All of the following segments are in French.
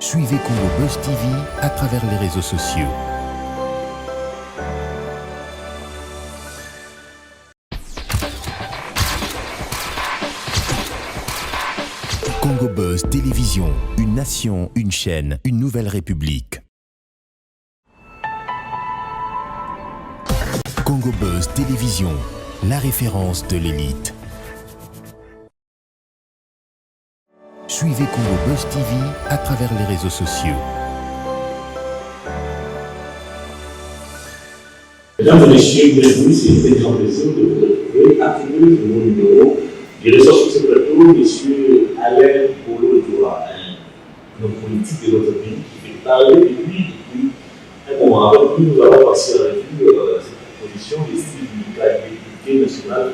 Suivez Congo Buzz TV à travers les réseaux sociaux. Congo Buzz Télévision, une nation, une chaîne, une nouvelle république. Congo Buzz Télévision, la référence de l'élite. Suivez Congo Buzz TV à travers les réseaux sociaux. Mesdames et messieurs, bienvenue, c'est un grand plaisir de vous retrouver à travers le nouveau numéro du ressort sur ce plateau, M. Alain Polo-Toura, un homme politique de notre pays qui fait parler de lui depuis un moment. Avec lui, nous avons passé à la revue cette proposition des styles du député national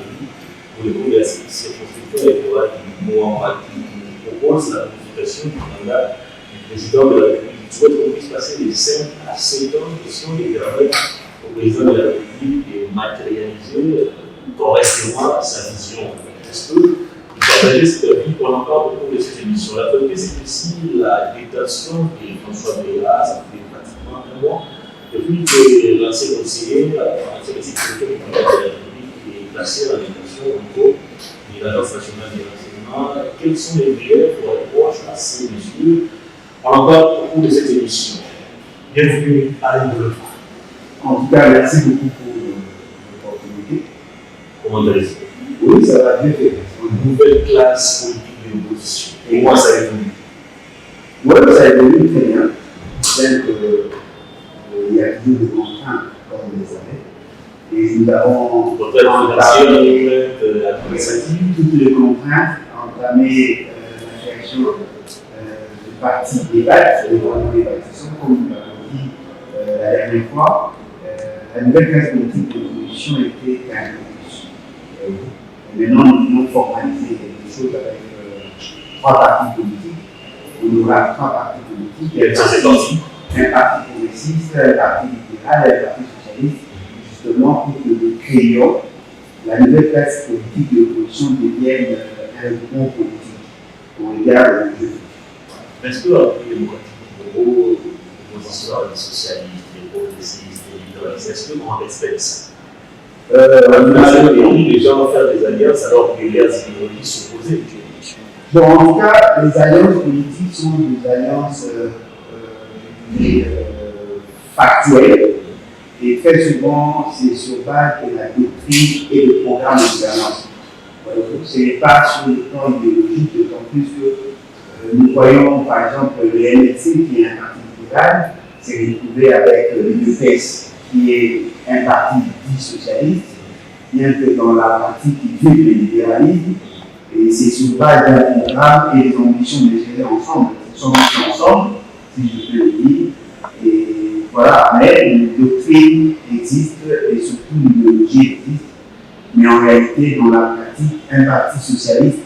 pour le compte de la circonscription électorale du Mohamed qui propose la modification du mandat du président de la République. Il souhaite qu'on puisse passer de 5 à 7 ans de son permettre au président de la République de matérialiser correctement sa vision. Est-ce que vous partagez cette avis qu'on en parle au cours de cette émission? La vérité, c'est que si la détention de François Béla, ça fait pratiquement un mois, depuis que l'ancien conseiller, l'ancien conseiller de la République est placé en détention au niveau de l'Agence nationale de renseignement, quels sont les meilleurs reproches à ces messieurs? On en parle au cours de cette émission. Bienvenue à l'Indolore. En tout cas, merci beaucoup pour l'opportunité. Comment allez-vous? Oui, ça va bien faire. Une nouvelle classe politique de l'opposition. Et moi, ça a évolué. Oui, ça a évolué très bien. Bien qu'il y a toujours des contraintes comme des années. Et nous avons entamé toutes les contraintes, entamé la création de partis débat, de répartition, comme nous l'avons dit la dernière fois. La nouvelle classe politique de l'opposition était un peu. Maintenant, nous voulons formaliser quelque chose avec 3 partis politiques. On aura 3 partis politiques. Un parti progressiste, un parti libéral et un parti socialiste, justement pour que nous créions la nouvelle classe politique de l'opposition devienne un bon politique au regard de jeu. Est-ce que la République démocratique, l'opposition socialiste, les progressistes, les libéralistes, est-ce qu'on respecte ça? On a les gens vont faire des alliances alors que les idéologies s'opposaient. Bon, en tout cas, les alliances politiques sont des alliances factuelles et très souvent c'est sur base de la doctrine et le programme de gouvernance. Ce n'est pas sur le plan idéologique, d'autant plus que nous voyons par exemple le MLC qui est un parti libéral, s'est retrouvé avec l'UPS qui est un parti dit socialiste, bien que dans la pratique il veut le libéralisme, et c'est sur base d'un programme et des ambitions de gérer ensemble. Ils sont mis ensemble, si je peux le dire, et voilà, mais une doctrine existe et surtout une idéologie existe, mais en réalité, dans la pratique, un parti socialiste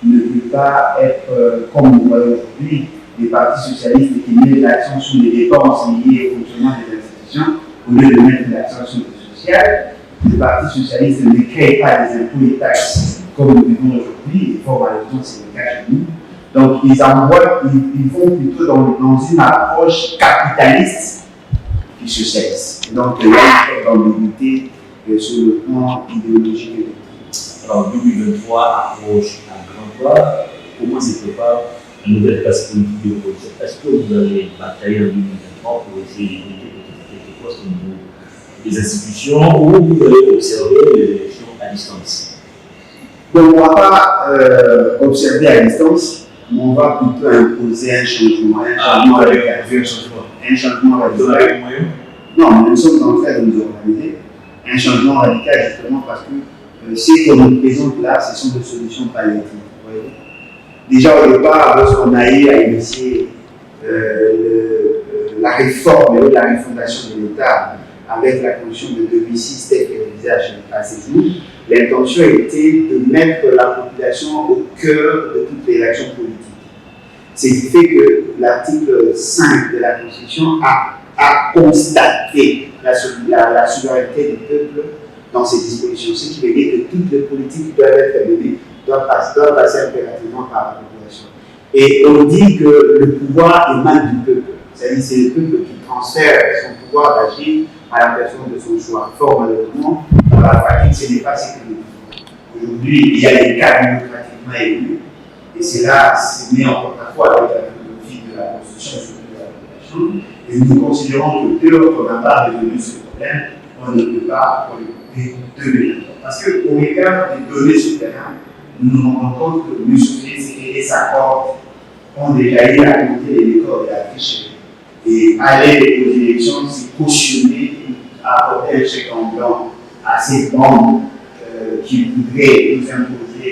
ne peut pas être, comme nous voyons aujourd'hui, des partis socialistes qui mettent l'accent sur les dépenses liées au fonctionnement des institutions, au lieu de mettre l'accent sur le social. Les partis socialistes ne créent pas des impôts et taxes comme nous vivons aujourd'hui, et fort malheureusement c'est le cas chez nous. Donc ils vont plutôt dans une approche capitaliste que socialiste. Donc il y a une forte ambiguïté sur le plan idéologique et politique. Alors 2023 approche à grands pas. Comment se prépare la nouvelle classe politique de l'opposition? Est-ce que vous avez bataillé en 2023 pour essayer d'éviter quelque chose au niveau des institutions ou vous allez observer les élections à distance? Donc on ne va pas observer à distance, mais on va plutôt imposer un changement. Un changement radical. Non, mais nous sommes en train de nous organiser. Un changement radical justement parce que ce qu'on nous présente là, ce sont des solutions palliatives. Déjà au départ, lorsqu'on a eu à initier la réforme et la refondation de l'État avec la Constitution de 2006 telle qu'elle envisage à ces jours, l'intention était de mettre la population au cœur de toutes les actions politiques. Ce qui fait que l'article 5 de la Constitution a constaté la souveraineté du peuple dans ces dispositions, ce qui veut dire que toutes les politiques qui doivent être menées doivent passer impérativement par la population. Et on dit que le pouvoir émane du peuple. C'est-à-dire c'est le peuple qui transfère son pouvoir d'agir à la personne de son choix. Fort malheureusement, dans la pratique, ce n'est pas ce que nous faisons. Aujourd'hui, il y a des cas démocratiquement élus, et cela se met en porte-à-faux avec la philosophie de la Constitution et surtout de la population. Et nous considérons que dès lors qu'on n'a pas résolu ce problème, on ne peut pas devenir. Parce qu'au regard des données sur le terrain, nous nous rendons compte que M. et sa corde ont déjà eu à compter les décors et à ficher. Et aller aux élections, c'est cautionner, apporter un chèque en blanc à ces bandes qui voudraient nous imposer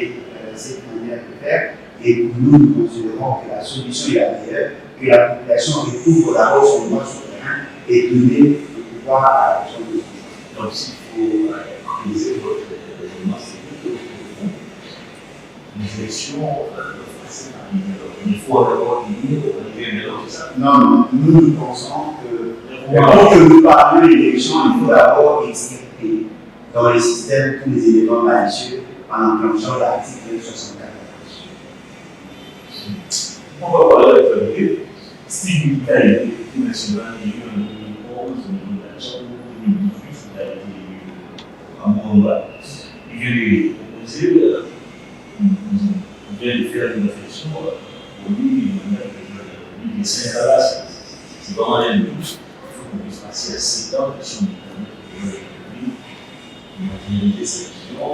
cette manière de faire. Et pour nous, nous considérons que la solution est la meilleure, que la population recouvre d'abord son droit souverain et donner le pouvoir à la personne. Donc, s'il faut utiliser votre raisonnement, c'est plutôt une gestion il faut d'abord organiser ça. Non, nous pensons que avant que nous parlions d'élection, il faut d'abord extirper dans le système tous les éléments malicieux en enclenchant l'article 64. On va parler de l'actualité. Steve Mika est député national élu en 2011, en 2018, il a été élu en mandat. Il vient de proposer, il vient de faire une réflexion pour lui, il est 5 ans là, c'est vraiment un but. Il faut qu'on puisse passer à 7 ans de son imaginez ses actions,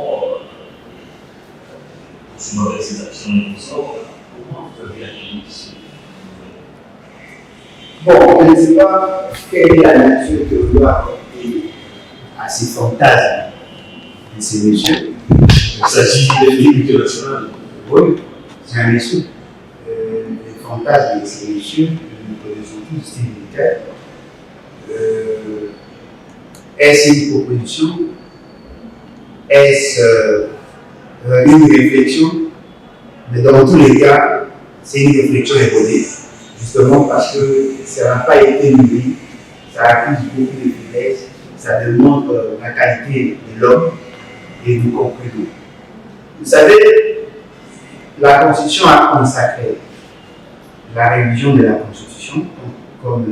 poursuivre ses actions et tout ça. Comment vous avez agi ici? Bon, je ne sais pas quelle est la nature que vous doit apporter à ces fantasmes de ces messieurs. Il s'agit des députés nationaux. Oui, c'est un issue. Les fantasmes de ces messieurs, nous connaissons tous, c'est militaire. Est-ce une proposition? Est-ce une réflexion? Mais dans tous les cas, c'est une réflexion erronée, justement parce que ça n'a pas été mûri, ça accuse beaucoup de faiblesse, ça démontre la qualité de l'homme et nous comprenons. Vous savez, la Constitution a consacré la révision de la Constitution, comme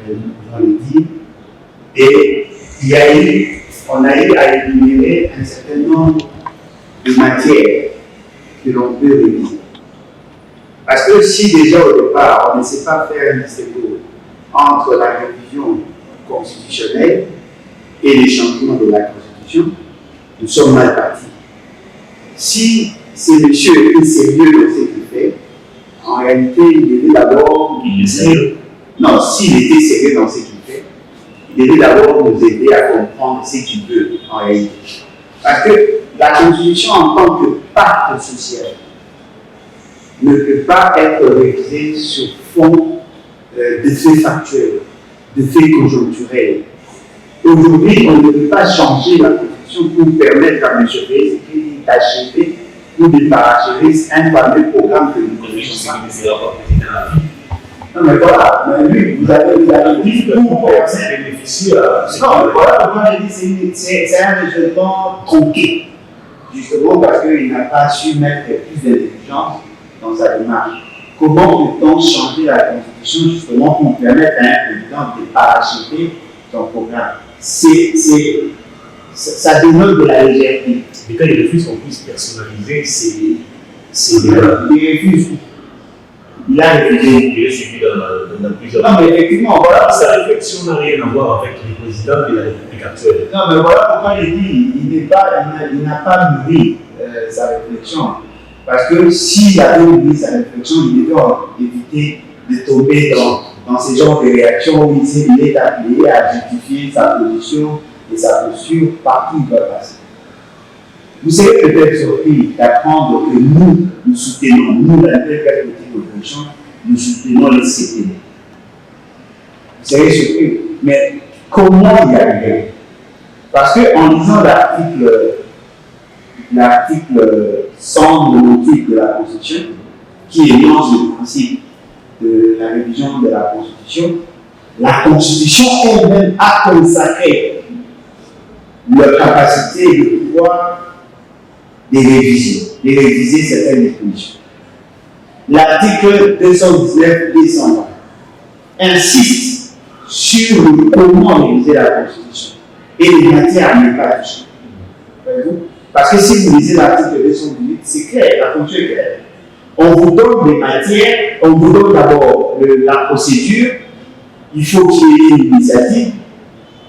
nous pouvons le dire, et on a eu à énumérer un certain nombre de matières que l'on peut réviser. Parce que si déjà au départ, on ne sait pas faire un distinguo entre la révision constitutionnelle et les changements de la Constitution, nous sommes mal partis. Si ces messieurs étaient sérieux dans ce qu'il fait, en réalité, il devait d'abord nous aider. Non, s'il était sérieux dans ce qu'il fait, il devait d'abord nous aider à comprendre ce qu'il veut en réalité. Parce que la Constitution en tant que pacte social ne peut pas être révisée sur fond de faits factuels, de faits conjoncturels. Aujourd'hui, on ne peut pas changer la Constitution pour permettre à M. Félix d'achever ou de parachever un fameux programme que nous connaissons. Non, mais voilà, mais lui, vous avez dit que pour bénéficier à. Non, mais voilà pourquoi je dis que c'est un raisonnement tronqué. Justement parce qu'il n'a pas su mettre plus d'intelligence dans sa démarche. Comment peut-on changer la Constitution justement pour permettre à un président de parachever son programme? Ça dénote de la légèreté. Mais quand il refuse qu'on puisse personnaliser Il refuse. Il a refusé. Il est suivi dans plusieurs. Non, mais effectivement, voilà. Sa réflexion n'a rien à voir avec le président de la République actuelle. Non, mais voilà pourquoi je dis il n'a pas mûri sa réflexion. Parce que s'il avait mûri sa réflexion, il devait éviter de tomber dans ce genre de réaction où il est appelé à justifier sa position et sa posture partout où il va passer. Vous serez peut-être surpris d'apprendre que nous soutenons, nous, la nouvelle politique d'opposition, nous soutenons les CPD. Vous serez surpris. Mais comment y arriver? Parce qu'en lisant l'article 198 de la Constitution, qui énonce le principe de la révision de la Constitution elle-même a consacré leur capacité de pouvoir de réviser certaines dispositions. l'article 219-220 insiste sur le comment réviser la Constitution et les matières à ne pas toucher. Parce que si vous lisez l'article 218, c'est clair, la Constitution est claire. On vous donne des matières, on vous donne d'abord la procédure, il faut qu'il y ait une initiative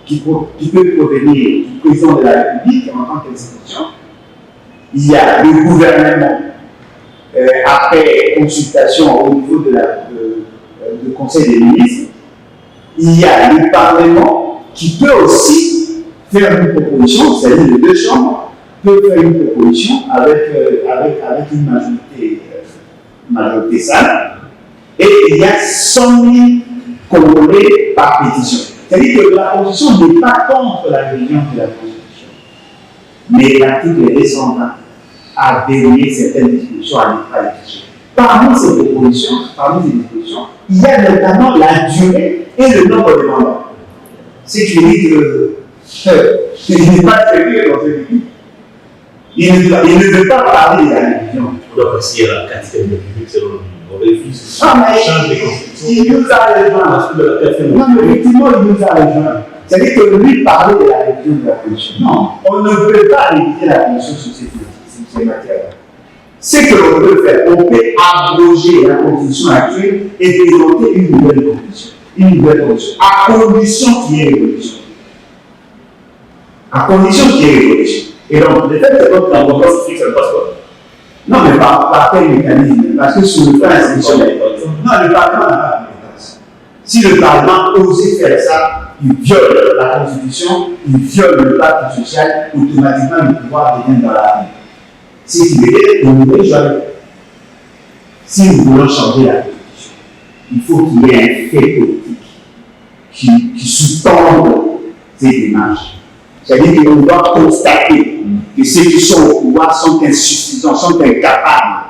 qui peut provenir du président de la République en tant qu'institution. Il y a le gouvernement, après consultation au niveau du Conseil des ministres. Il y a le Parlement qui peut aussi faire une proposition, c'est-à-dire les deux chambres peuvent faire une proposition avec une majorité sale. Et il y a 100 000 Congolais par pétition. C'est-à-dire que la Constitution n'est pas contre la révision de la Constitution. Mais l'article 220 a verrouillé certaines dispositions à ne pas exiger. Parmi ces dispositions, il y a notamment la durée et le nombre de mandats. Si tu dis que il n'est pas sérieux dans ce pays, il ne veut pas parler de la révision. On doit passer à la 4e République selon le réfléchit. Change de constitution. Il nous a rejoint. Non, mais effectivement, il nous a rejoint. C'est-à-dire que lui parlait de la révision de la Constitution. Non, on ne peut pas réviser la Constitution sur ces matières-là. Ce que l'on peut faire, on peut abroger la Constitution actuelle et présenter une nouvelle Constitution. À condition qu'il y ait révolution. Et donc, le fait que votre ambulance fixe le passeport. Non, mais par quel mécanisme? Parce que sur le plan institutionnel, non, le Parlement n'a pas de compétence. Si le Parlement osait faire ça, il viole la Constitution, il viole le pacte social, automatiquement le pouvoir devient dans la vie. Si vous voulez, vous pouvez jamais. Si nous voulons changer la Constitution, il faut qu'il y ait un fait politique qui sous-tende ces démarches. C'est-à-dire qu'on doit constater que ceux qui sont au pouvoir sont insuffisants, sont incapables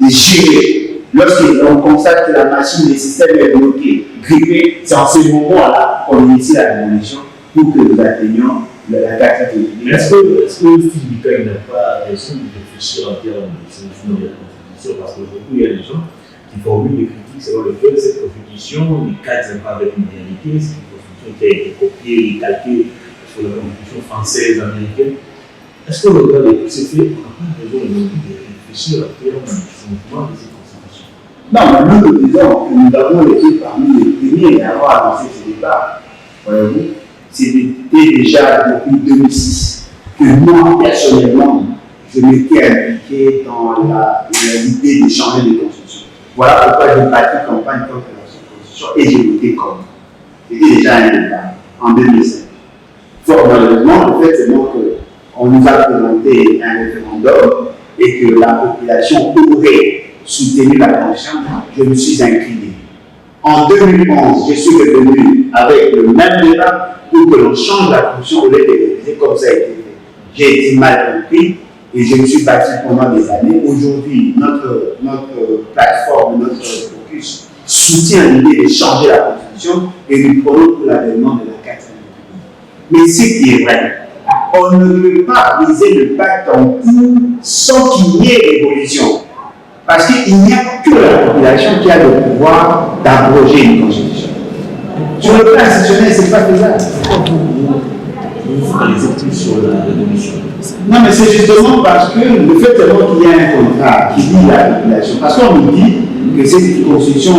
de gérer. Lorsqu'on constate que la machine, le système est bloqué, grippé, c'est en ce moment-là qu'on initie la révolution pour que nous atteignions la 4e République. Est-ce que Steve Biko n'a pas raison de réfléchir en termes de solution de la Constitution? Parce qu'aujourd'hui, il y a des gens qui formulent des critiques selon lesquelles cette Constitution, les cadres n'est pas avec une réalité, c'est une Constitution qui a été copiée et calquée sur la Constitution française, américaine. Est-ce que au-delà de tout ces faits, on n'a pas raison de réfléchir à terme du changement de cette Constitution? Non, mais nous disons que nous avons été parmi les premiers à avoir lancé ce débat. Voyez-vous, c'était déjà depuis 2006 que moi, personnellement, je m'étais impliqué dans l'idée de changer de constitution. Voilà pourquoi j'ai battu campagne contre la constitution et j'ai voté contre. C'était déjà un débat en 2005. Fort malheureusement, le fait c'est qu'on nous a présenté un référendum et que la population aurait soutenu la constitution, je me suis incliné. En 2011, je suis revenu avec le même débat pour que l'on change la constitution au lieu de réviser comme ça a été fait. J'ai été mal compris et je me suis battu pendant des années. Aujourd'hui, notre plateforme, notre focus soutient l'idée de changer la constitution et nous prenons pour l'avènement de la 4e République. Mais ce qui est vrai, on ne peut pas briser le pacte en cours sans qu'il y ait évolution. Parce qu'il n'y a que la population qui a le pouvoir d'abroger une constitution. Sur le plan institutionnel, ce n'est pas faisable. Vous faites les études sur la révolution. Non, mais c'est justement parce que le fait qu'il y a un contrat qui lie la population. Parce qu'on nous dit que cette constitution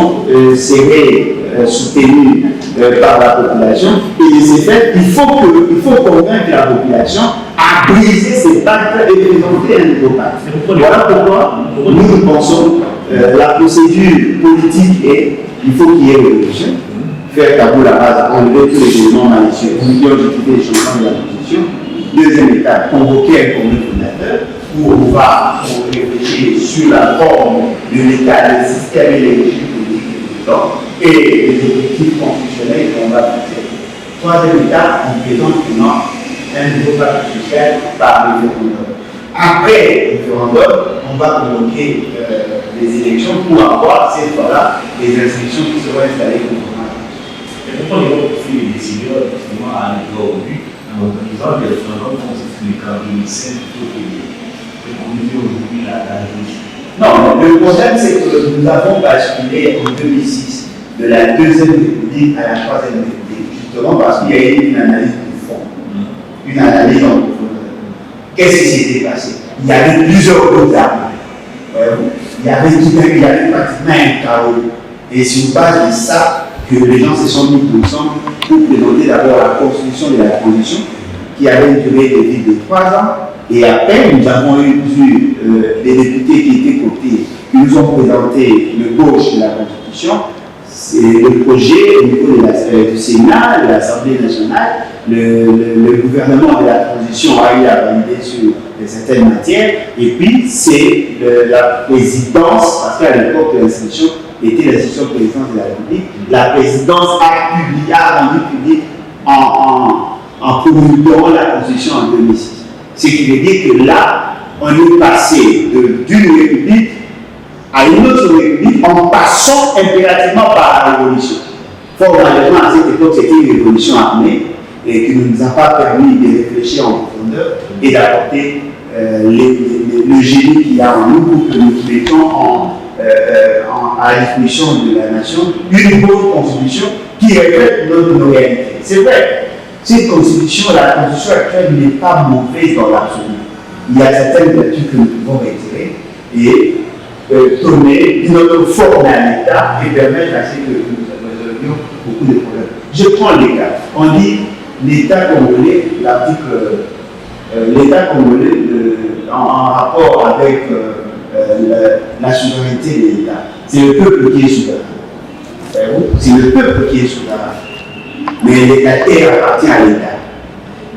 serait soutenue par la population. Et les effets, il faut convaincre la population à briser ces pactes et présenter un nouveau pacte. Voilà pourquoi nous pensons la procédure politique est il faut qu'il y ait révolution, faire tabou la base, enlever tous les éléments malicieux, qui ont justifié les changements de la Constitution. Deuxième étape, convoquer un comité fondateur où on va réfléchir sur la forme de l'État, le système et les régimes politiques et les objectifs constitutionnels qu'on va fixer. Troisième étape, on présente un nouveau pacte social par référendum. Après le référendum, on va convoquer les élections pour avoir cette fois-là les institutions qui seront installées conformément. Et pourquoi les autres les décideurs justement à aller au but en organisant des référendums constituent les cadres du lycée plutôt que de communiquer aujourd'hui la révolution? Non, le problème, c'est que nous avons basculé en 2006 de la Deuxième République à la Troisième République, justement parce qu'il y a eu une analyse de fond, une analyse en profondeur. Qu'est-ce qui s'était passé? Il y avait plusieurs groupes armés. Il y avait pratiquement un chaos. Et sur base de ça, que les gens se sont mis ensemble pour présenter d'abord la constitution de la transition, qui avait une durée de vie de 3 ans. Et après, nous avons eu les députés qui étaient cotés, qui nous ont présenté le gauche de la Constitution. C'est le projet au niveau du Sénat, de l'Assemblée nationale. Le gouvernement de la transition a eu à valider sur certaines matières. Et puis, c'est la présidence, parce qu'à l'époque, l'institution était l'institution présidence de la République. La présidence a rendu public en promulguant la Constitution en 2006. Ce qui veut dire que là, on est passé d'une république à une autre république en passant impérativement par la révolution. Fort honnêtement, à cette époque, c'était une révolution armée et qui ne nous a pas permis de réfléchir en profondeur et d'apporter le génie qu'il y a en nous pour que nous mettions à la disposition de la nation une bonne constitution qui reflète nos réalités. C'est vrai. Cette constitution, la constitution actuelle n'est pas mauvaise dans l'absolu. Il y a certaines vertus que nous pouvons retirer et donner une autre forme à l'État et permettre à ce que nous résolvions beaucoup de problèmes. Je prends l'État. On dit l'État congolais, l'État congolais en rapport avec la souveraineté de l'État. C'est le peuple qui est souverain. C'est le peuple qui est souverain. Mais la terre appartient à l'État.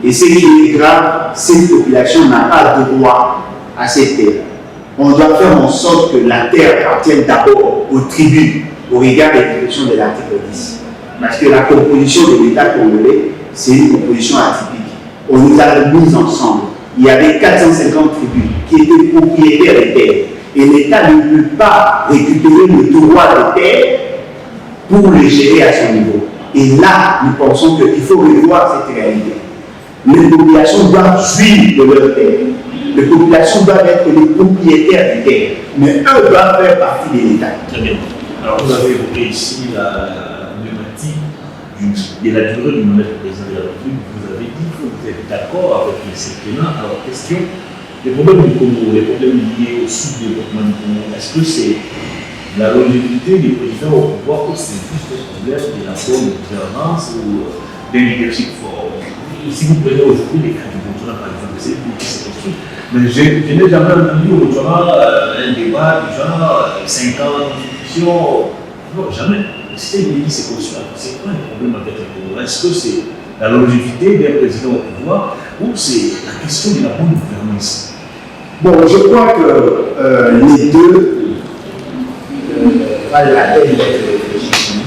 Et ce qui est grave, cette population n'a pas de droit à cette terre. On doit faire en sorte que la terre appartienne d'abord aux tribus, au regard des directions de l'article 10. Parce que la composition de l'État congolais, c'est une composition atypique. On nous a mis ensemble. Il y avait 450 tribus qui étaient propriétaires des terres. Et l'État ne peut pas récupérer le droit des terres pour les gérer à son niveau. Et là, nous pensons qu'il faut revoir cette réalité. Les populations doivent suivre de leur terre. Les populations doivent être les propriétaires des terres. Mais eux doivent faire partie de l'État. Très bien. Alors, vous avez évoqué ici la problématique de la durée du mandat du président de la République. Vous avez dit que vous êtes d'accord avec le septennat. Alors, question, les problèmes du Congo, les problèmes liés au sous-développement du Congo, est-ce que c'est la longévité du président au pouvoir ou c'est juste le problème de la bonne gouvernance ou d'un leadership fort? Si vous prenez aujourd'hui les cas du Botswana, par exemple, c'est une question. Mais je n'ai jamais entendu au Botswana un débat du genre 5 ans de constitution. Non, jamais. Si il dit c'est comme ça, c'est pas un problème avec le Congo. Est-ce que c'est la longévité d'un président au pouvoir ou c'est la question de la bonne gouvernance? Bon, je crois que les deux valent la peine d'être réfléchis.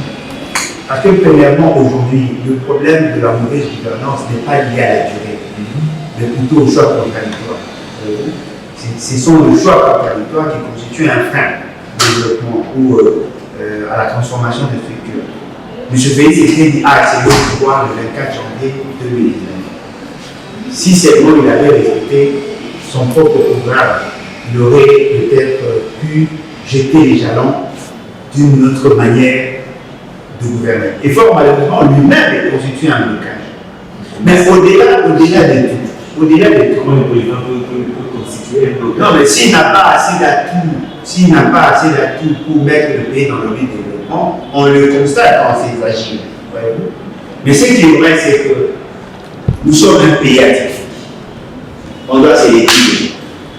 Parce que premièrement, aujourd'hui, le problème de la mauvaise gouvernance n'est pas lié à la durée, mais plutôt au choix contradictoire. Ce sont les choix contradictoires qui constituent un frein au développement ou à la transformation des structures. M. Félix Tshisekedi a accédé au pouvoir le 24 janvier 2019. Si seulement il avait respecté son propre programme, il aurait peut-être pu jeter les jalons d'une autre manière de gouverner. Et fort malheureusement, lui-même est constitué un blocage. Mais au-delà de tout, Comment le président peut constituer un blocage? non, mais s'il n'a pas assez d'atouts pour mettre le pays dans le rythme de développement, on le constate quand c'est agile. Mais ce qui est vrai, c'est que nous sommes un pays atypique. On doit se l'étudier.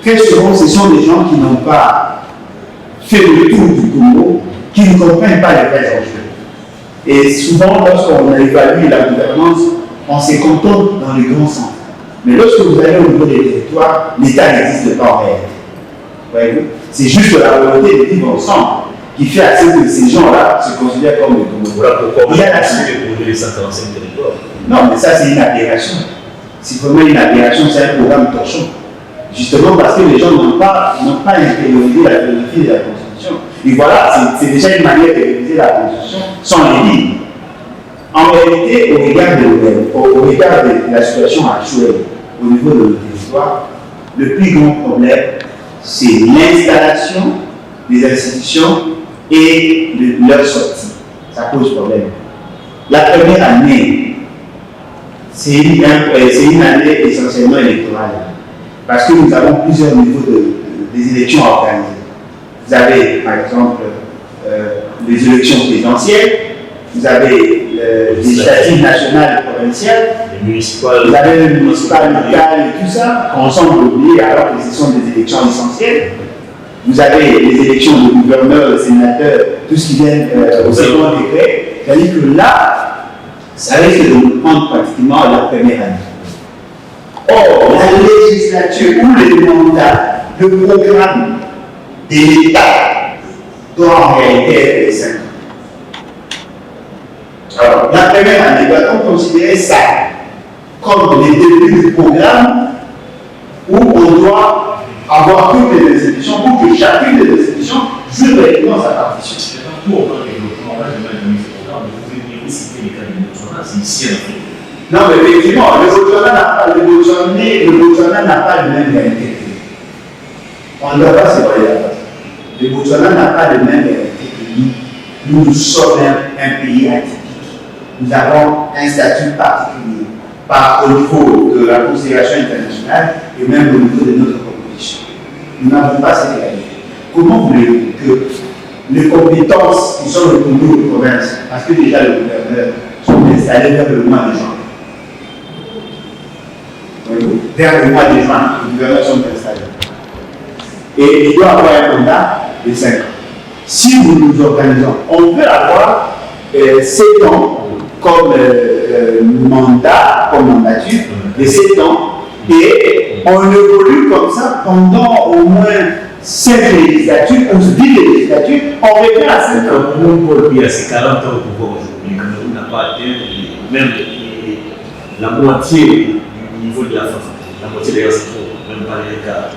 Très souvent, ce sont des gens qui n'ont pas fait le tour du Congo, qui ne comprennent pas les vrais enjeux. Et souvent, lorsqu'on évalue la gouvernance, on se contente dans les grands centres. Mais lorsque vous allez au niveau des territoires, l'État n'existe pas en réalité. Voyez-vous? C'est juste la volonté de vivre ensemble qui fait à ce que ces gens-là se considèrent comme des Congolais. Voilà pourquoi vous avez les 145 territoires. Non, mais ça, c'est une aberration. C'est vraiment une aberration, c'est un programme torchon. Justement parce que les gens n'ont pas intériorisé la philosophie de la Constitution. Et voilà, c'est déjà une manière de réviser la Constitution sans les lire. En réalité, au regard de la situation actuelle, au niveau de nos territoires, le plus grand problème, c'est l'installation des institutions et de leur sortie. Ça pose problème. La première année, c'est une année essentiellement électorale. Parce que nous avons plusieurs niveaux des élections organisées. Vous avez, par exemple, les élections présidentielles, vous avez les législatives nationales et provinciales, vous avez le municipal, local et tout ça, ensemble oubliés alors que ce sont des élections essentielles. Vous avez les élections de gouverneurs, de sénateurs, tout ce qui vient au second degré. C'est-à-dire que là, ça risque de nous prendre pratiquement la première année. Or, la législature ou le mandat, le programme de l'État doit en réalité être les 5 ans. Alors, la première année, doit-on considérer ça comme les débuts du programme où on doit avoir toutes les institutions pour que chacune des institutions joue réellement sa partition. C'est pas pour autant que le programme de ce programme, vous pouvez venir citer les cas du Botswana, c'est ici en Afrique. Non, mais effectivement, le Botswana n'a pas le même réalité. On ne doit pas se voyer là-bas. Le Botswana n'a pas le même réalité que nous. Nous sommes un pays atypique. Nous avons un statut particulier, au niveau de la considération internationale et même au niveau de notre compétition. Nous n'avons pas cette réalité. Comment voulez-vous que les compétences qui sont reconnues aux provinces, parce que déjà les gouverneurs sont installés vers le mois de juin. Vers le mois de juin, les gouverneurs sont installés. Et il doit avoir un mandat de 5 ans. Si nous nous organisons, on peut avoir 7 ans comme mandat, comme mandature, de 7 ans, et on évolue comme ça pendant au moins 5 législatures, ou 10 législatures, on revient à 5 ans. Paul Biya, c'est 40 ans au pouvoir aujourd'hui. Le Cameroun n'a pas atteint même la moitié du niveau de la France. La moitié d'ailleurs, c'est trop, même pas les cas.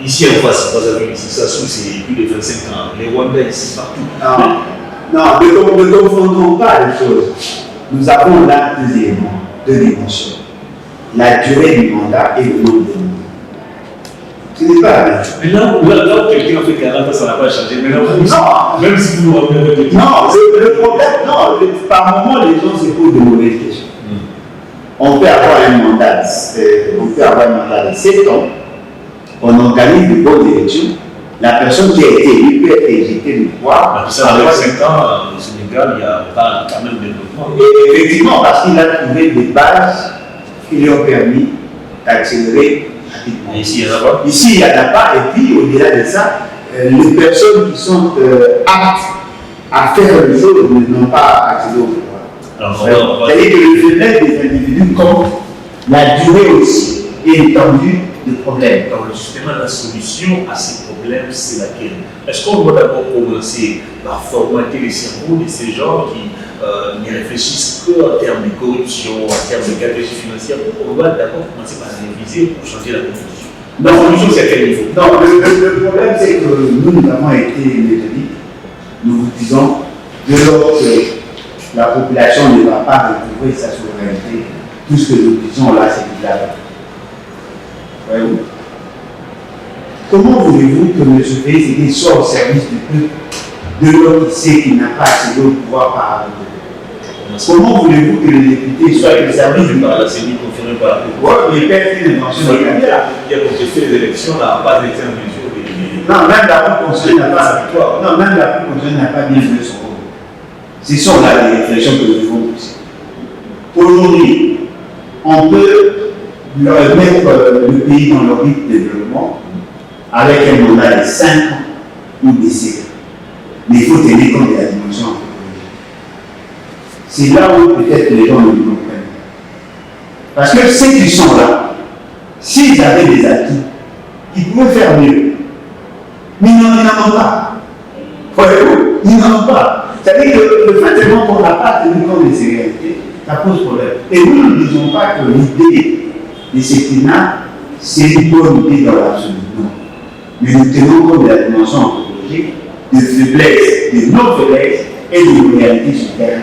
Ici en face, vous avez vu, ça c'est plus de 25 ans. Les Rwandais, ici partout. Non, ne confondons pas les choses. Nous avons là deux dimensions. La durée du mandat et le nombre de mandats. Ce n'est pas la même chose. Mais là où quelqu'un fait 40 ans, ça n'a pas changé. Mais là, non, même si vous nous revenez. Non, le problème, non, par moment, les gens se posent de mauvaises questions. On peut avoir un mandat de 7 ans, on organise de bonnes élections. La personne qui a été élue peut être éjectée du pouvoir. Ça fait 5 ans, au Sénégal, il y a pas quand même développement. Et effectivement, parce qu'il a trouvé des bases qui lui ont permis d'accélérer rapidement. Ici, il n'y en a pas. Ici, il n'y en a pas. Et puis, au-delà de ça, les personnes qui sont aptes à faire les choses n'ont pas accédé au pouvoir. C'est-à-dire que le fait des individus compte, la durée aussi et l'étendue des problèmes. Donc, justement, la solution à ces problèmes, c'est laquelle? Est-ce qu'on doit d'abord commencer par formater les cerveaux de ces gens qui ne réfléchissent qu'en termes de corruption, en termes de catégorie financière? On doit d'abord commencer par réviser pour changer la constitution. La solution, c'est à quel niveau? Non, le problème, c'est que nous avons été méthodiques. Nous vous disons, de lors que la population ne va pas retrouver sa souveraineté, tout ce que nous disons là, c'est du là. Comment voulez-vous que M. Félix soit au service du peuple de l'homme qui sait qu'il n'a pas accédé au pouvoir par la Comment voulez-vous que les députés soient au service du par la CENI confirmée par la pouvoir? Mais peut-être une invention de Kabila qui a contesté les élections n'a pas été en mesure d'éliminer. Non, même la Cour constitutionnelle n'a pas victoire. Non, même la Cour constitutionnelle n'a pas bien joué son rôle. Ce sont là les réflexions que nous devons pousser. Aujourd'hui, on peut mettre le pays dans l'orbite de développement avec un mandat de 5 ans ou de 7 ans. Mais il faut tenir compte de la dimension anthropologique. C'est là où peut-être les gens ne nous comprennent pas. Parce que ceux qui sont là, s'ils avaient des atouts, ils pouvaient faire mieux. Mais ils n'en ont pas. Voyez-vous, ils n'en ont pas. C'est-à-dire que le fait qu'on n'a pas tenu compte de ces réalités, ça pose problème. Et nous ne disons pas que l'idée du septennat, c'est une bonne idée dans l'absolu. Non. Mais nous tenons compte de la dimension anthropologique, des faiblesses, de nos faiblesses et de nos réalités sur le terrain.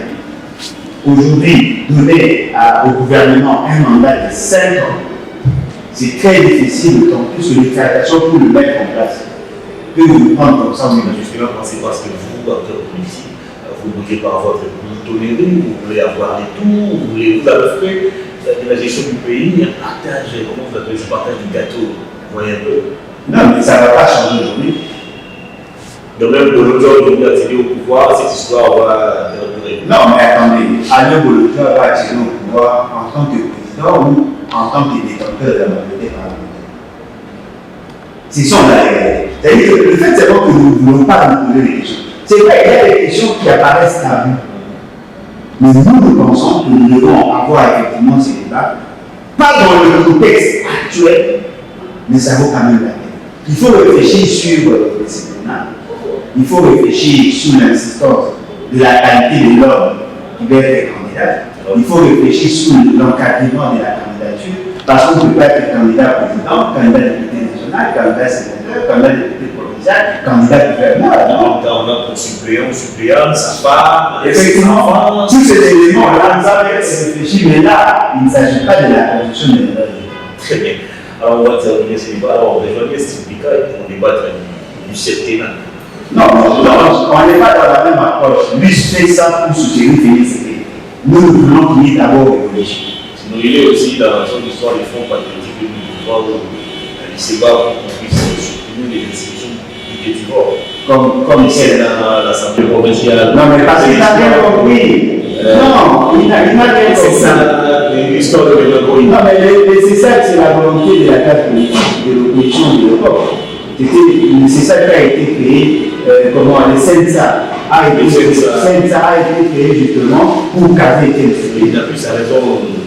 Aujourd'hui, donner au gouvernement un mandat de 5 ans, c'est très difficile, d'autant plus que l'exploitation pour le mettre en place. que de nous prendre comme ça. Justement, c'est parce que vous, acteurs politiques, vous ne voulez pas avoir de boutonnerie, vous voulez avoir des tours, vous avez fait de la gestion du pays, un partage, comment vous appelez ce partage du gâteau, vous voyez un peu. Non, mais ça ne va pas changer aujourd'hui. De même, Bolodjo va accéder au pouvoir, cette histoire va durer. Non, mais attendez, Alain Bolodjo va accéder au pouvoir en tant que président ou en tant que détenteur de la majorité parlementaire. C'est ça la réalité. C'est-à-dire que le fait c'est bon que nous ne voulons pas nous poser des questions. C'est vrai, il y a des questions qui apparaissent à nous. Mais nous pensons que nous devons avoir effectivement ces débats, pas dans le contexte actuel, mais ça vaut quand même la peine. Il faut réfléchir sur le disciplinat. Il faut réfléchir sur l'insistance de la qualité de l'homme qui va être candidat. Il faut réfléchir sur l'encadrement de la candidature, parce qu'on ne peut pas être candidat président, candidat député national, candidat sénateur, candidat député provincial, candidat gouverneur. On a pour suppléant, sa femme, effectivement, tous ces éléments-là, nous avons réfléchi, mais là, il ne s'agit pas de la constitution de l'État. Très bien. Alors, on va terminer ce débat. Alors, on va rejoindre Steve pour débattre du septennat. Non, on n'est pas dans la même approche. Lui fait ça pour soutenir Félix Tshisekedi. Nous voulons qu'il y ait d'abord réfléchir. Sinon, il est aussi dans son histoire des fonds patriotiques du pouvoir où il se bat pour qu'on puisse supprimer les institutions du Tétivore. Comme c'est dans l'Assemblée provinciale. Non, mais parce qu'il n'a bien compris. Non, il n'a bien compris. C'est ça, l'histoire de l'Europe. Non, mais c'est ça, c'est la volonté de la classe politique, de l'opposition de l'Europe. C'est ça qui a été créé. Comment le CENSA a été créé justement pour caser Tétivore. Il n'a plus sa raison.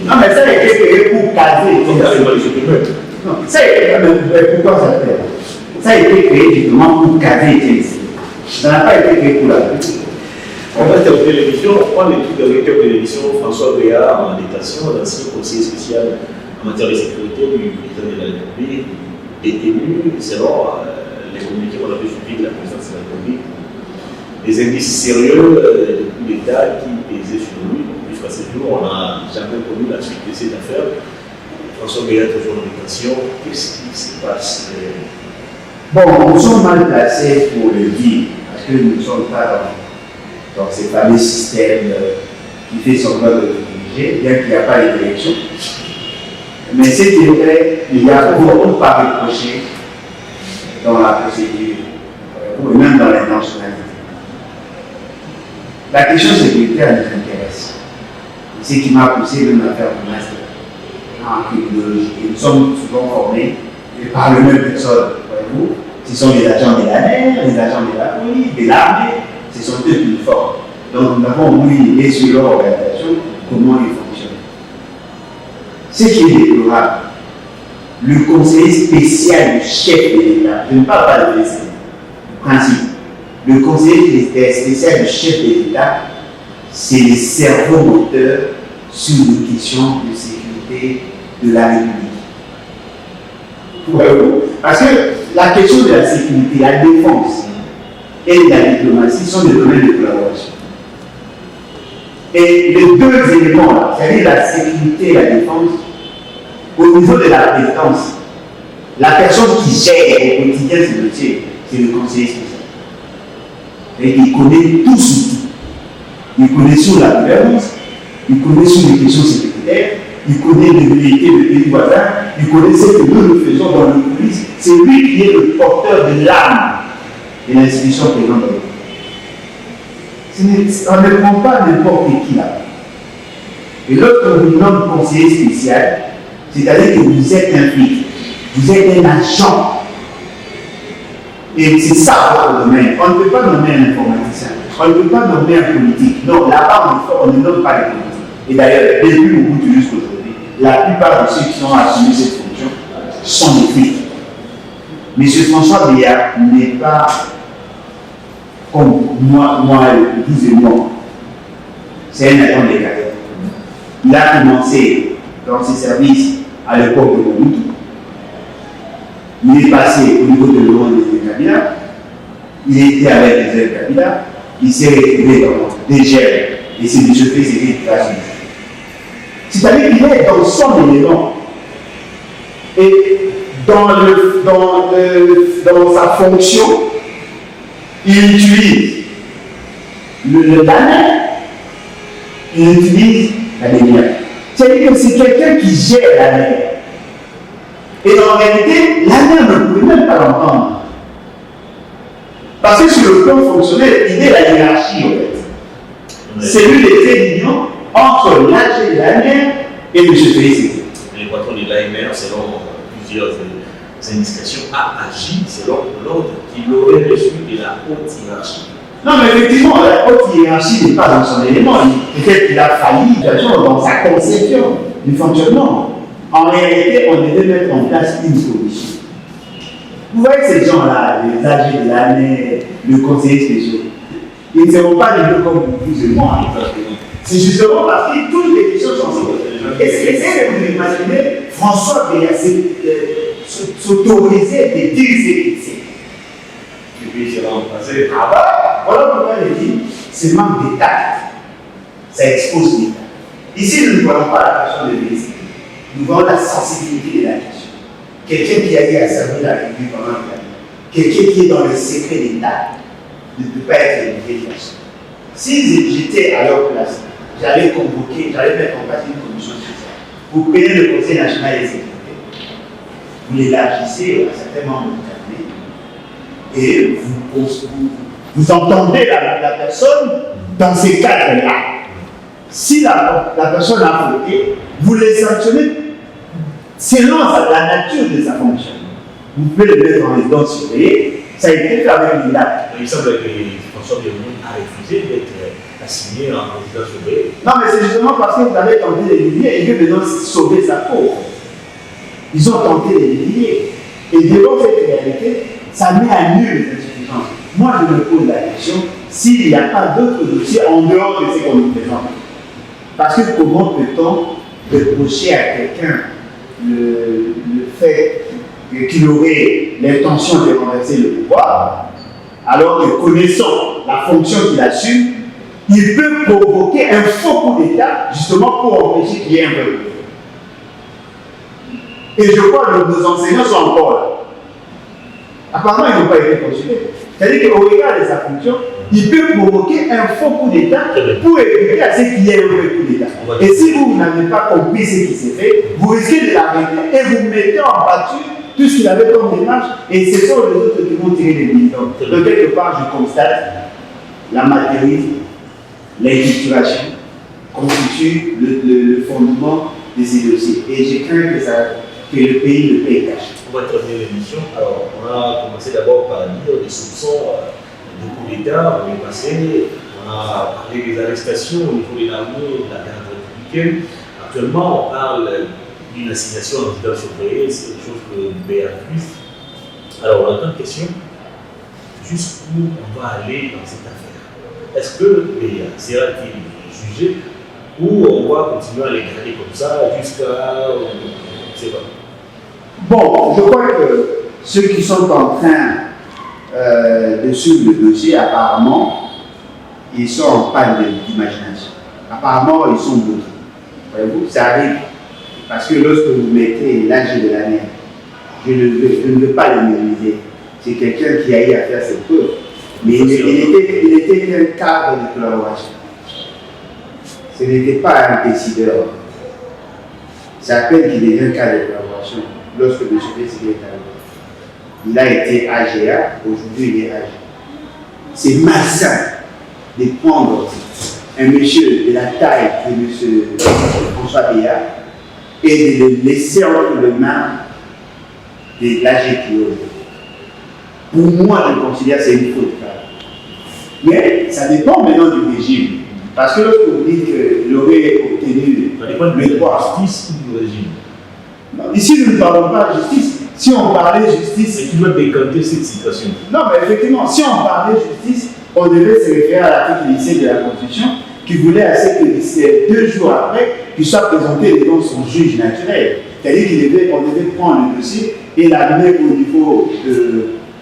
Non, mais ça a été créé pour caser Tétivore. Non, pourquoi ça fait? Ça a été créé justement pour caser Tétivore. Ça n'a pas été créé pour la politique. On va terminer l'émission. On prend l'étude de directeur de l'émission François Béard en détention, l'ancien conseiller spécial en matière de sécurité du président de la République, détenu selon les communiqués qu'on avait suivis de la présidence de la République. Des indices sérieux de coup d'État qui pesaient sur lui. Jusqu'à ce jour, on n'a jamais connu la suite de cette affaire. François Béard est toujours en détention. Qu'est-ce qui se passe? Bon, nous sommes mal placés pour le dire, parce que nous ne sommes pas dans ces fameux systèmes qui fait son œuvre de diriger, bien qu'il n'y a pas d'élection. Mais c'est vrai, il y a beaucoup à reprocher dans la procédure, ou même dans l'intentionnalité. La question sécuritaire nous intéresse. C'est ce qui m'a poussé même à faire mon master en criminologie. Et nous sommes souvent formés par le même personne, voyez-vous. Ce sont les agents de la mer, les agents de la police, de l'armée, ce sont eux qui nous forment. Donc nous avons voulu idée sur leur organisation, comment ils fonctionnent. Ce qui est déplorable, le conseiller spécial du chef de l'État, je ne parle pas de l'État, le principe, le conseiller spécial du chef de l'État, c'est le cerveau moteur sur les questions de sécurité de la République. Parce que la question de la sécurité, la défense et la diplomatie sont des domaines de collaboration. Et les deux éléments, c'est-à-dire la sécurité et la défense, au niveau de la présidence, la personne qui gère au quotidien ce métier, c'est le conseiller spécial. Et il connaît tout sur tout. Il connaît sur la gouvernance, il connaît sur les questions sécuritaires, il connaît les vérités de pays voisins, il connaît ce que nous faisons dans le police. C'est lui qui est le porteur de l'âme de l'institution présente dans le pays. On ne prend pas n'importe qui là. Et l'autre vous nomme conseiller spécial, c'est-à-dire que vous êtes un flic, vous êtes un agent. Et c'est ça votre domaine. On ne peut pas nommer un informaticien, on ne peut pas nommer un politique. Non, là-bas on ne nomme pas les politiques. Et d'ailleurs, depuis au bout jusqu'à aujourd'hui, la plupart de ceux qui ont assumé cette fonction sont des flics. M. François Béard n'est pas comme moi, vous et moi. C'est un agent de carrière. Il a commencé dans ses services à l'époque de Mobutu. Il est passé au niveau de l'Union des Kabila. Il était avec les ailes Kabila. Il s'est retrouvé dans des gels. Et c'est M. Félix gratuit. C'est-à-dire qu'il est dans son élément. Et dans sa fonction, il utilise l'ANER, il utilise la lumière. C'est-à-dire que c'est quelqu'un qui gère l'ANER. Et en réalité, l'ANER ne pouvait même pas l'entendre. Parce que sur le plan fonctionnel, il est la hiérarchie en fait. C'est lui le trait d'union entre l'AG de l'ANER et M. Félix. Le patron de l'AMR, selon plusieurs indications, a agi selon l'ordre qu'il aurait reçu de la haute hiérarchie. Non, mais effectivement, la haute hiérarchie n'est pas dans son élément. Peut-être qu'il a failli dans sa conception du fonctionnement. En réalité, on devait mettre en place une solution. Vous voyez ces gens-là, les AG de l'ANER, le conseiller spécial, ils ne seront pas des deux comme vous et moi. C'est justement parce que toutes les questions sont simples. Essayez de vous imaginer François s'autoriser de dire ce qu'il sait. Et puis il s'est remplacé. Ah bah, voilà pourquoi je dis, c'est manque de tact. Ça expose l'État. Ici, nous ne voyons pas la question de l'Église. Nous voyons la sensibilité de la question. Quelqu'un qui a eu à servir la République pendant une année. Quelqu'un qui est dans le secret d'État ne peut pas être élevé comme ça. Si j'étais à leur place, j'allais convoquer, j'allais mettre en place une commission spéciale. Vous prenez le Conseil national des sécurités, vous l'élargissez à certains membres du cabinet et vous entendez la personne dans ces cadres-là. Si la personne a fauté, vous les sanctionnez selon la nature de sa fonction. Vous pouvez le mettre en résidence surveillée, ça a été fait avec une date. Il semble que François Bayrou a refusé d'être assigné en résidence surveillée. Non, mais c'est justement parce que vous avez tenté de l'éliminer et que maintenant sauver sa peau. Ils ont tenté de l'éliminer. Et devant cette réalité, ça met à nu les insuffisances. Moi, je me pose la question s'il n'y a pas d'autres dossiers en dehors de ce qu'on nous présente. Parce que comment peut-on reprocher à quelqu'un le fait qu'il aurait l'intention de renverser le pouvoir, alors que connaissant la fonction qu'il assume, il peut provoquer un faux coup d'État justement pour empêcher qu'il y ait un vrai coup. Et je crois que nos enseignants sont encore là. Apparemment, ils n'ont pas été consultés. C'est-à-dire qu'au regard de sa fonction, il peut provoquer un faux coup d'État pour éviter à ce qu'il y ait un vrai coup d'État. Et si vous n'avez pas compris ce qui s'est fait, vous risquez de l'arrêter et vous mettez en pâture tout ce qu'il avait comme démarche, et ce sont les autres qui vont tirer les militants. Donc, quelque part, je constate l'amateurisme, l'inculturation constitue le fondement de ces dossiers. Et j'ai craint que le pays le paye cash. On va terminer l'émission. Alors, on a commencé d'abord par dire des soupçons de coup d'État, on est passé, on a parlé des arrestations au niveau de l'armée, de la garde républicaine. Actuellement, on parle d'une assignation en résidence surveillée, c'est quelque chose que BR plus. Alors, on a une question, jusqu'où on va aller dans cette affaire? Est-ce que BR sera-t-il jugé ou on va continuer à les garder comme ça jusqu'à. Je ne sais pas. Bon, je crois que ceux qui sont en train de suivre le dossier, apparemment, ils sont en panne d'imagination. Apparemment, ils sont bloqués. Voyez-vous, ça arrive. Parce que lorsque vous mettez l'âge de l'année, je ne veux pas le minimiser. C'est quelqu'un qui a eu à faire ses preuves. Mais il était qu'un cadre de collaboration. Ce n'était pas un décideur. C'est à peine qu'il devient un cadre de collaboration lorsque M. Félix est arrivé. Il a été AGA, aujourd'hui il est AGA. C'est malsain de prendre un monsieur de la taille de M. François Béat et de le laisser entre les mains de l'AGPO. Pour moi, je considère que c'est une faute. Mais ça dépend maintenant du régime. Parce que lorsque vous dites qu'il aurait obtenu le droit. Justice ou du régime? Non, ici, nous ne parlons pas de justice. Si on parlait de justice. Et tu dois décanter cette situation. Non, mais effectivement, si on parlait de justice, on devait se référer à l'article 17 de la Constitution qui voulait à ce que 2 jours après, qu'il soit présenté devant son juge naturel. C'est-à-dire qu'on devait prendre le dossier et l'amener au niveau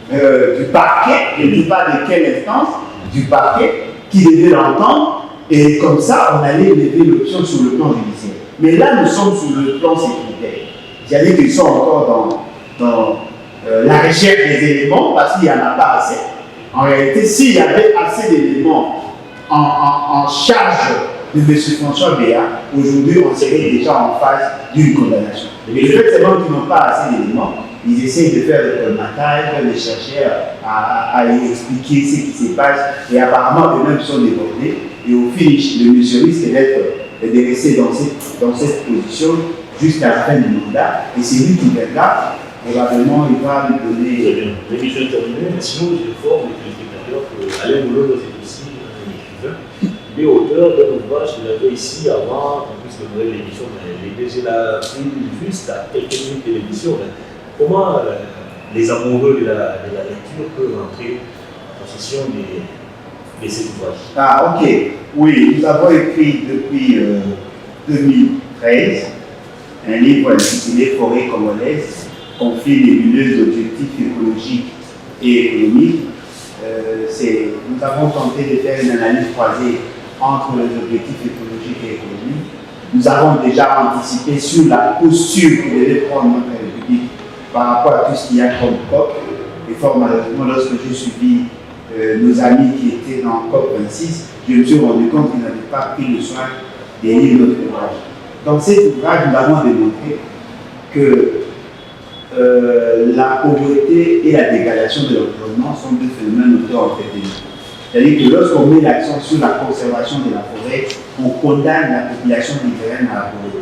du parquet, je ne dis pas de quelle instance, du parquet, qui devait l'entendre. Et comme ça, on allait lever l'option sur le plan judiciaire. Mais là, nous sommes sur le plan sécuritaire. C'est-à-dire qu'ils sont encore la recherche des éléments, parce qu'il n'y en a pas assez. En réalité, s'il y avait assez d'éléments en charge de M. François Béat, aujourd'hui, on serait déjà en phase d'une condamnation. Mais le fait seulement qu'ils n'ont pas assez d'éléments, ils essayent de faire le colmatage, de chercher à expliquer ce qui se passe, et apparemment, eux-mêmes sont débordés, et au finish, le monsieur risque de rester dans cette position jusqu'à la fin du mandat, et c'est lui qui viendra. Probablement, il va lui donner. Très bien. L'émission est terminée, mais sinon, j'informe les téléspectateurs qu'Alain Boulot est aussi un écrivain. Il est auteur d'un ouvrage qu'il avait ici avant, en plus de nouvelle émission, mais j'ai la pris juste à quelques minutes de l'émission. Comment les amoureux de la lecture peuvent entrer en possession de cet ouvrage? Ah, ok. Oui, nous avons écrit depuis 2013 un livre intitulé Forêt congolaise, conflits nébuleux, objectifs écologiques et économiques. Nous avons tenté de faire une analyse croisée entre les objectifs écologiques et économiques. Nous avons déjà anticipé sur la posture que devait prendre notre République par rapport à tout ce qu'il y a comme COP. Et fort malheureusement, lorsque j'ai suivi nos amis qui étaient dans COP 26, je me suis rendu compte qu'ils n'avaient pas pris le soin des livres de notre ouvrage. Dans cet ouvrage, nous avons démontré que la pauvreté et la dégradation de l'environnement sont deux phénomènes auto-entretenus. C'est-à-dire que lorsqu'on met l'accent sur la conservation de la forêt, on condamne la population riveraine à la pauvreté.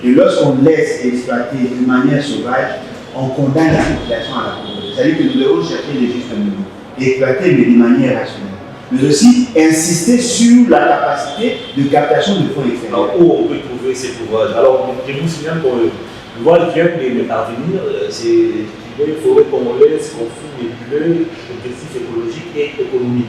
Et lorsqu'on laisse exploiter de manière sauvage, on condamne la population à la pauvreté. C'est-à-dire que nous devons chercher les justes milieux, exploiter mais de manière rationnelle. Mais aussi insister sur la capacité de captation de fonds extérieurs. Alors, où on peut trouver cet ouvrage? Alors, je vous signale que l'ouvrage vient de parvenir, c'est les forêts congolaises, conflits nébuleux, objectifs écologiques et économiques.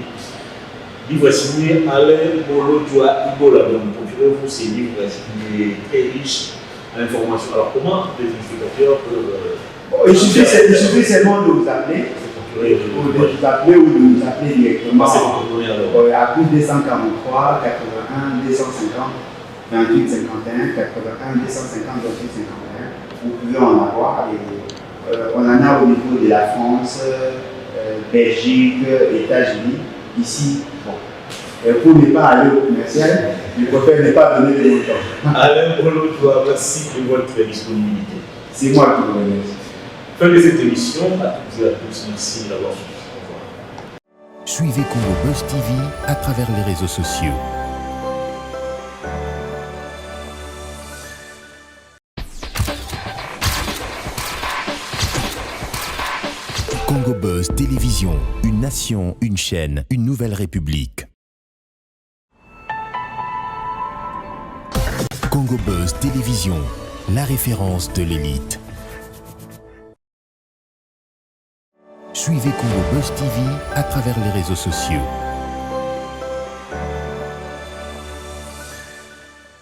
Livre signé Alain Bolo Ibola. Donc, procurez-vous ces livres, qui est très riche en informations. Alors, comment les téléspectateurs peuvent. Il suffit seulement de vous appeler. Ou de nous appeler directement à plus 243 81 250 28 51 81 250 28 51. Vous pouvez en avoir. Et, on en a au niveau de la France, Belgique, États-Unis. Ici, bon. Pour ne pas aller au commercial, je préfère ne pas donner de montant. Alain Bolo, merci de votre disponibilité. C'est moi qui vous remercie. Fin de cette émission, à toutes et à tous, merci d'avoir suivi. Au revoir. Suivez Congo Buzz TV à travers les réseaux sociaux. Congo Buzz Télévision, une nation, une chaîne, une nouvelle république. Congo Buzz Télévision, la référence de l'élite. Suivez Congo Buzz TV à travers les réseaux sociaux.